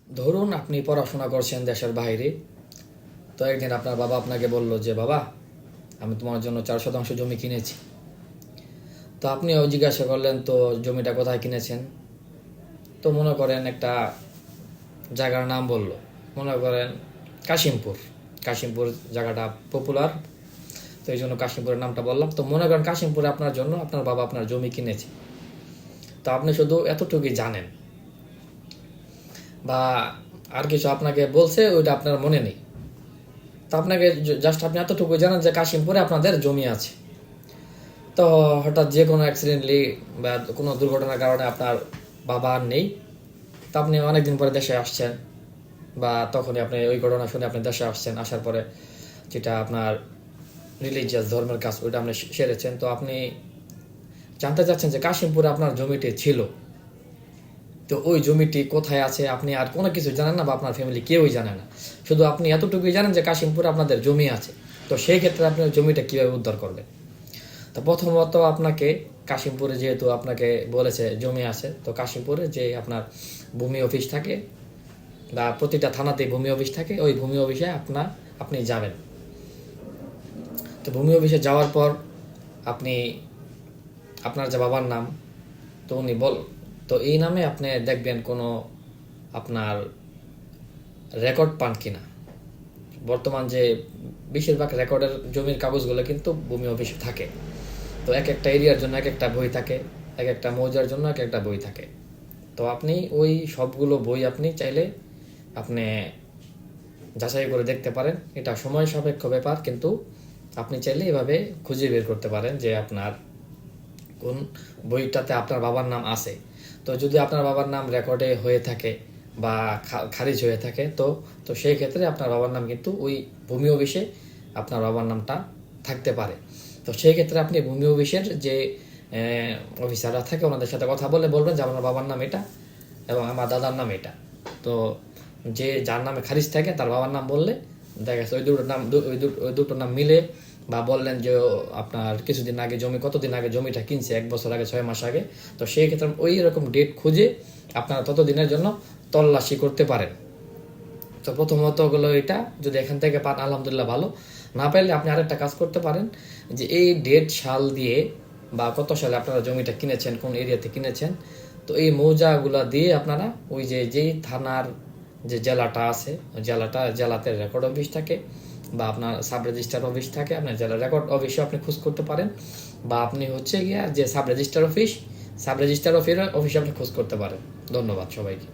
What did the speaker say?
ধরুন আপনি পড়াশোনা করছেন দেশের বাইরে। তো একদিন আপনার বাবা আপনাকে বলল যে বাবা, আমি তোমার জন্য 4 শতাংশ জমি কিনেছি। তো আপনিও জিজ্ঞাসা করলেন, তো জমিটা কোথায় কিনেছেন? তো মনে করেন একটা জায়গার নাম বলল, মনে করেন কাশিমপুর। কাশিমপুর জায়গাটা পপুলার, তো এই জন্য কাশিমপুরের নামটা বললাম। তো মনে করেন কাশিমপুরে আপনার জন্য আপনার বাবা আপনার জমি কিনেছে। তো আপনি শুধু এতটুকুই জানেন, বা আর কিছু আপনাকে বলছে ওইটা আপনার মনে নেই। তো আপনাকে জাস্ট আপনি এতটুকু জানেন যে কাশিমপুরে আপনাদের জমি আছে। তো হঠাৎ যে কোনো অ্যাক্সিডেন্টলি বা কোনো দুর্ঘটনার কারণে আপনার বাবা আর নেই। তো আপনি অনেকদিন পরে দেশে আসছেন, বা তখনই আপনি ওই ঘটনা শুনে আপনি দেশে আসছেন। আসার পরে যেটা আপনার রিলিজিয়াস ধর্মের কাজ ওইটা আপনি সেরেছেন। তো আপনি জানতে চাচ্ছেন যে কাশিমপুরে আপনার জমিটি ছিল, তো ওই জমিটি কোথায় আছে আপনি আর কোনো কিছু জানেন না, বা আপনার ফ্যামিলি কেউই জানে না। শুধু আপনি এতটুকুই জানেন যে কাশিমপুরে আপনাদের জমি আছে। তো সেই ক্ষেত্রে আপনি ওই জমিটা কীভাবে উদ্ধার করবেন? তো প্রথমত আপনাকে কাশিমপুরে, যেহেতু আপনাকে বলেছে জমি আছে, তো কাশিমপুরে যে আপনার ভূমি অফিস থাকে, বা প্রতিটা থানাতেই ভূমি অফিস থাকে, ওই ভূমি অফিসে আপনি যাবেন। তো ভূমি অফিসে যাওয়ার পর আপনি আপনার যে বাবার নাম, তো উনি তো এই নামে আপনি দেখবেন কোনো আপনার রেকর্ড পান কিনা। বর্তমান যে বেশিরভাগ রেকর্ডের জমির কাগজগুলো কিন্তু ভূমি অফিসে থাকে। তো এক একটা এরিয়ার জন্য এক একটা বই থাকে, এক একটা মৌজার জন্য এক একটা বই থাকে। তো আপনি ওই সবগুলো বই আপনি চাইলে আপনি যাচাই করে দেখতে পারেন। এটা সময় সাপেক্ষ ব্যাপার, কিন্তু আপনি চাইলে এভাবে খুঁজে বের করতে পারেন যে আপনার কোন বইটাতে আপনার বাবার নাম আছে। তো যদি আপনার বাবার নাম রেকর্ডে হয়ে থাকে বা খারিজ হয়ে থাকে, তো তো সেই ক্ষেত্রে আপনার বাবার নাম কিন্তু ওই ভূমি অফিসে আপনার বাবার নামটা থাকতে পারে। তো সেই ক্ষেত্রে আপনি ভূমি অফিসের যে অফিসাররা থাকে ওনাদের সাথে কথা বলে বলবেন যে আমার বাবার নাম এটা এবং আমার দাদার নাম এটা। তো যার নামে খারিজ থাকে তার বাবার নাম বললে দেখা গেছে ওই দুটোর নাম মিলে, বা বললেন যে আপনার কিছুদিন আগে কতদিন আগে জমিটা কিনছে, 1 বছর আগে, 6 মাস আগে। তো সেই ক্ষেত্রে ওই রকম ডেট খুঁজে আপনারা ততদিনের জন্য তল্লাশি করতে পারেন। তো প্রথমত হলো এটা, যদি এখান থেকে পান আলহামদুলিল্লাহ ভালো, না পাইলে আপনি আরেকটা কাজ করতে পারেন যে এই ডেট সাল দিয়ে বা কত সালে আপনারা জমিটা কিনেছেন, কোন এরিয়াতে কিনেছেন, তো এই মৌজাগুলা দিয়ে আপনারা ওই যেই থানার যে জেলাটা আছে, জেলাতে রেকর্ড অফিস থাকে, বা আপনার সাব রেজিস্টার অফিস থাকে, আপনার জেলা রেকর্ড অফিসে আপনি খোঁজ করতে পারেন, বা আপনি হচ্ছে গিয়া যে সাব রেজিস্টার অফিসে আপনি খোঁজ করতে পারেন। ধন্যবাদ সবাইকে।